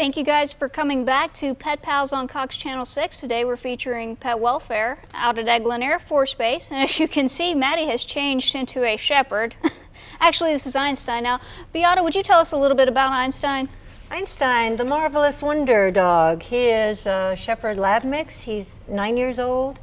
Thank you guys for coming back to Pet Pals on Cox Channel 6. Today we're featuring pet welfare out at Eglin Air Force Base. And as you can see, Maddie has changed into a shepherd. Actually, this is Einstein now. Beate, would you tell us a little bit about Einstein? Einstein, the marvelous wonder dog. He is a shepherd lab mix. He's 9 years old.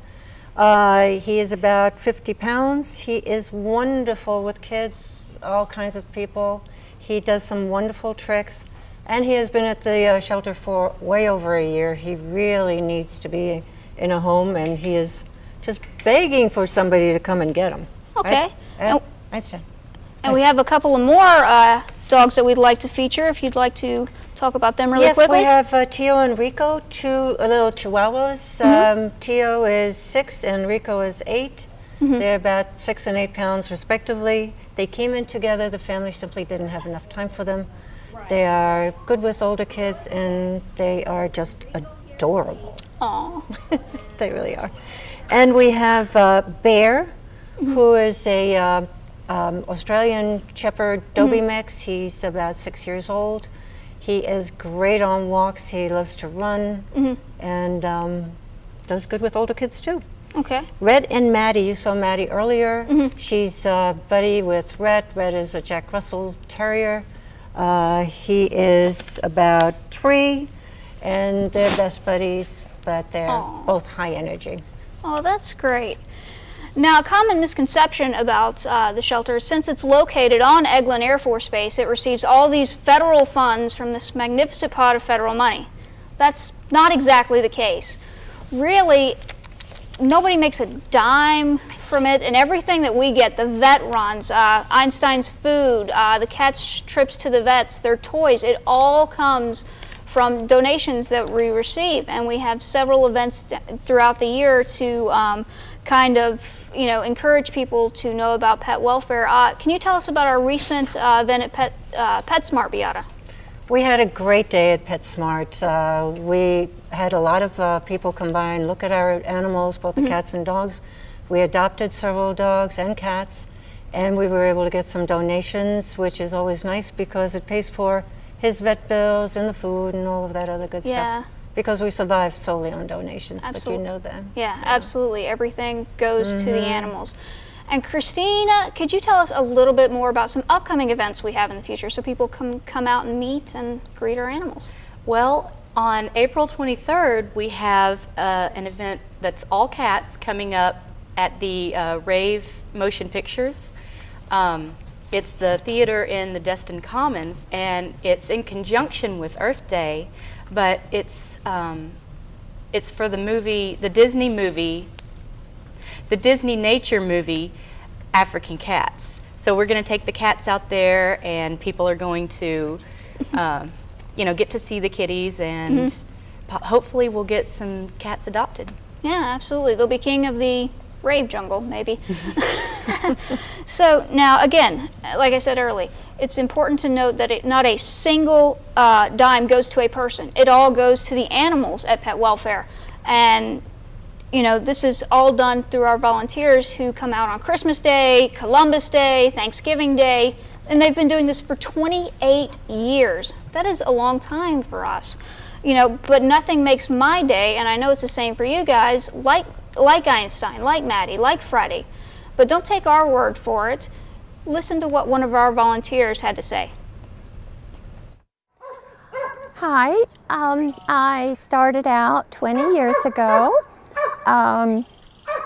He is about 50 pounds. He is wonderful with kids, all kinds of people. He does some wonderful tricks. And he has been at the shelter for way over a year. He really needs to be in a home, and he is just begging for somebody to come and get him. Okay. Right? Einstein. And we have a couple of more dogs that we'd like to feature, if you'd like to talk about them really quickly. Yes, we have Tio and Rico, two little Chihuahuas. Tio is 6 and Rico is 8. They're about 6 and 8 pounds respectively. They came in together. The family simply didn't have enough time for them. They are good with older kids, and they are just adorable. Aww. They really are. And we have Bear, who is a Australian Shepherd Dobie mix. He's about 6 years old. He is great on walks. He loves to run, and does good with older kids too. Okay. Red and Maddie, you saw Maddie earlier. She's buddy with Red. Red is a Jack Russell Terrier. He is about 3, and they're best buddies, but they're both high energy. Oh, that's great. Now, a common misconception about the shelter, since it's located on Eglin Air Force Base, it receives all these federal funds from this magnificent pot of federal money. That's not exactly the case. Really, nobody makes a dime from it, and everything that we get, the vet runs, Einstein's food, the cats' trips to the vets, their toys, it all comes from donations that we receive. And we have several events throughout the year to kind of, encourage people to know about pet welfare. Can you tell us about our recent event at PetSmart, Beate? We had a great day at PetSmart. We had a lot of people come by and look at our animals, both the cats and dogs. We adopted several dogs and cats, and we were able to get some donations, which is always nice because it pays for his vet bills and the food and all of that other good stuff. Because we survive solely on donations, but you know that. Yeah, absolutely. Everything goes to the animals. And Christina, could you tell us a little bit more about some upcoming events we have in the future so people can come out and meet and greet our animals? Well, on April 23rd, we have an event that's all cats coming up at the Rave Motion Pictures. It's the theater in the Destin Commons, and it's in conjunction with Earth Day, but it's for the movie, the Disney nature movie, African Cats. So we're going to take the cats out there, and people are going to, get to see the kitties, and hopefully we'll get some cats adopted. Yeah, absolutely. They'll be king of the rave jungle, maybe. So now, again, like I said earlier, it's important to note that not a single dime goes to a person. It all goes to the animals at Pet Welfare. And this is all done through our volunteers who come out on Christmas Day, Columbus Day, Thanksgiving Day, and they've been doing this for 28 years. That is a long time for us. But nothing makes my day, and I know it's the same for you guys, like Einstein, like Maddie, like Freddie. But don't take our word for it. Listen to what one of our volunteers had to say. Hi, I started out 20 years ago. I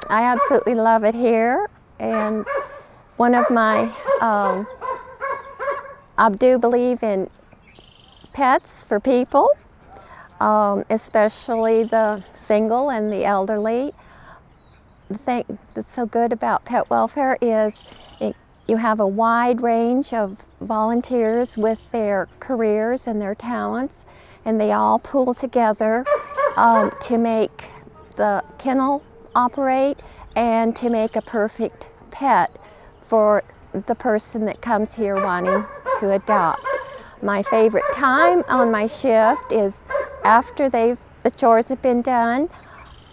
absolutely love it here, and one of my, I do believe in pets for people, especially the single and the elderly. The thing that's so good about Pet Welfare is you have a wide range of volunteers with their careers and their talents, and they all pool together to make the kennel operate and to make a perfect pet for the person that comes here wanting to adopt. My favorite time on my shift is after the chores have been done.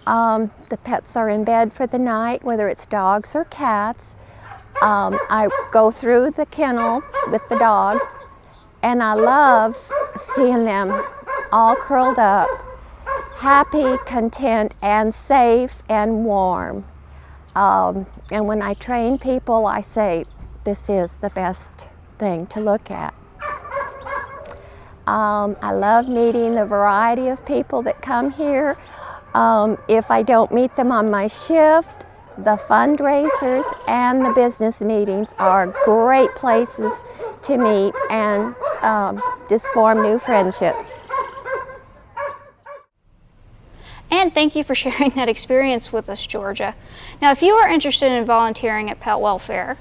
The pets are in bed for the night, whether it's dogs or cats. I go through the kennel with the dogs, and I love seeing them all curled up, happy, content, and safe and warm. And when I train people, I say, this is the best thing to look at. I love meeting the variety of people that come here. If I don't meet them on my shift, the fundraisers and the business meetings are great places to meet and just form new friendships. And thank you for sharing that experience with us, Georgia. Now, if you are interested in volunteering at Pet Welfare,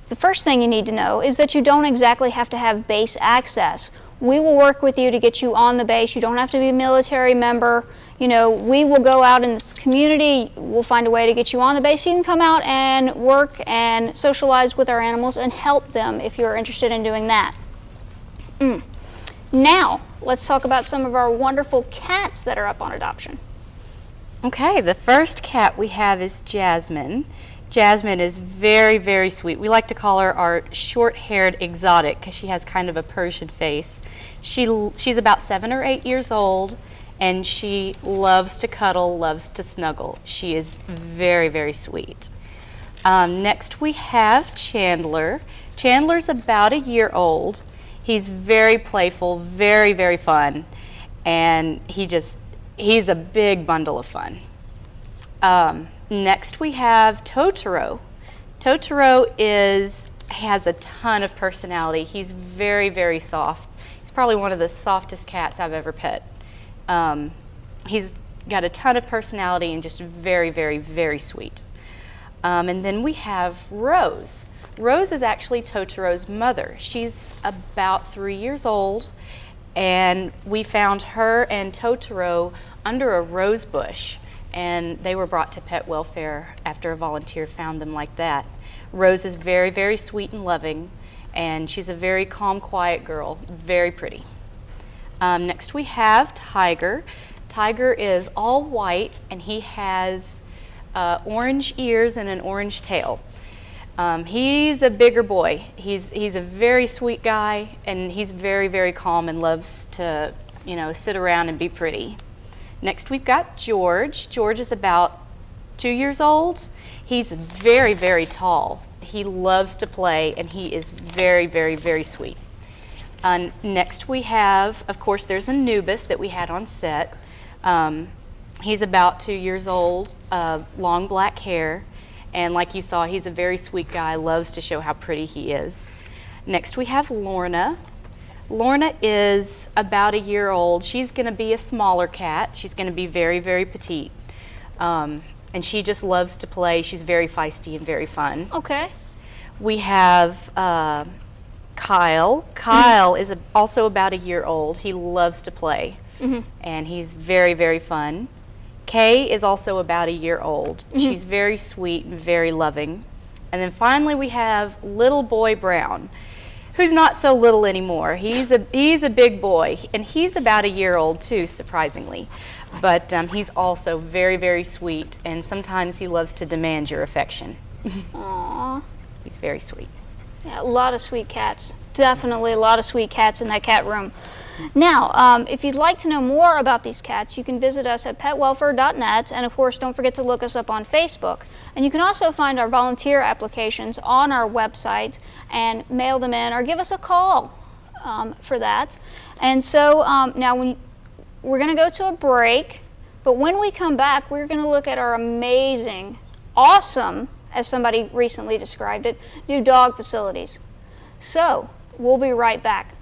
the first thing you need to know is that you don't exactly have to have base access. We will work with you to get you on the base. You don't have to be a military member. You know, we will go out in this community. We'll find a way to get you on the base. You can come out and work and socialize with our animals and help them if you're interested in doing that. Now, let's talk about some of our wonderful cats that are up on adoption. Okay, the first cat we have is Jasmine. Jasmine is very, very sweet. We like to call her our short-haired exotic because she has kind of a Persian face. She's about 7 or 8 years old, and she loves to cuddle, loves to snuggle. She is very, very sweet. Next we have Chandler. Chandler's about a year old. He's very playful, very, very fun, and he's a big bundle of fun. Next we have Totoro. Totoro has a ton of personality. He's very, very soft. He's probably one of the softest cats I've ever pet. He's got a ton of personality and just very, very, very sweet. And then we have Rose. Rose is actually Totoro's mother. She's about 3 years old, and we found her and Totoro under a rose bush, and they were brought to Pet Welfare after a volunteer found them like that. Rose is very, very sweet and loving, and she's a very calm, quiet girl, very pretty. Next we have Tiger. Tiger is all white, and he has orange ears and an orange tail. He's a bigger boy. He's a very sweet guy, and he's very, very calm and loves to, sit around and be pretty. Next we've got George. George is about 2 years old. He's very, very tall. He loves to play, and he is very, very, very sweet. Next we have, of course, there's Anubis that we had on set. He's about 2 years old, long black hair, and like you saw, he's a very sweet guy, loves to show how pretty he is. Next we have Lorna. Lorna is about a year old. She's going to be a smaller cat. She's going to be very, very petite. And she just loves to play. She's very feisty and very fun. Okay. We have Kyle. Kyle is also about a year old. He loves to play, and he's very, very fun. Kay is also about a year old. She's very sweet and very loving. And then finally we have little boy Brown, who's not so little anymore. He's a big boy, and he's about a year old too, surprisingly. But he's also very, very sweet, and sometimes he loves to demand your affection. Aww. He's very sweet. Yeah, a lot of sweet cats. Definitely a lot of sweet cats in that cat room. Now, if you'd like to know more about these cats, you can visit us at petwelfare.net, and of course, don't forget to look us up on Facebook. And you can also find our volunteer applications on our website and mail them in, or give us a call for that. And so now we're going to go to a break, but when we come back, we're going to look at our amazing, awesome, as somebody recently described it, new dog facilities. So, we'll be right back.